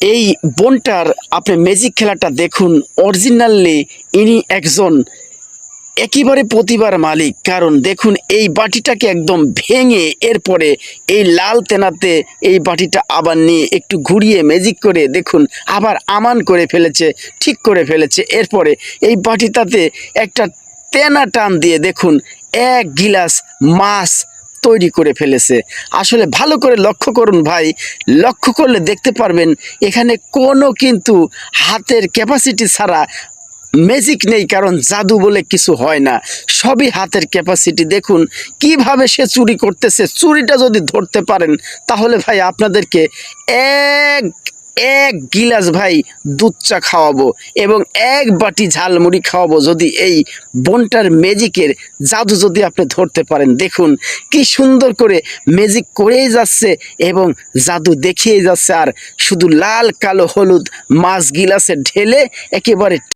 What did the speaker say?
এই বোনটার আপনি ম্যাজিক খেলাটা দেখুন। অরিজিনালি ইনি একজন একেবারে প্রতিভার মালিক। কারণ দেখুন এই বাটিটাকে একদম ভেঙে এরপরে এই লাল তেনাতে এই বাটিটা আবার নিয়ে একটু ঘুরিয়ে ম্যাজিক করে দেখুন আবার আমান করে ফেলেছে, ঠিক করে ফেলেছে। এরপরে এই বাটিটাতে একটা তেনা টান দিয়ে দেখুন 1 গিলাস মাছ তৈরি করে ফেলেছে। আসলে ভালো করে লক্ষ্য করুন ভাই, লক্ষ্য করলে দেখতে পারবেন এখানে কোনো কিন্তু হাতের ক্যাপাসিটি ছাড়া ম্যাজিক নেই। কারণ জাদু বলে কিছু হয় না, সবই হাতের ক্যাপাসিটি। দেখুন কিভাবে সে চুরি করতেছে। চুরিটা যদি ধরতে পারেন তাহলে ভাই আপনাদেরকে এক এক গিলাস ভাই দুধ চা খাওয়াবো এবং 1 বাটি ঝালমুড়ি খাওয়াবো যদি এই বোনটার ম্যাজিকের জাদু যদি আপনি ধরতে পারেন। দেখুন কি সুন্দর করে ম্যাজিক করেই যাচ্ছে এবং জাদু দেখিয়ে যাচ্ছে। আর শুধু লাল কালো হলুদ মাছ গিলাসে ঢেলে একেবারে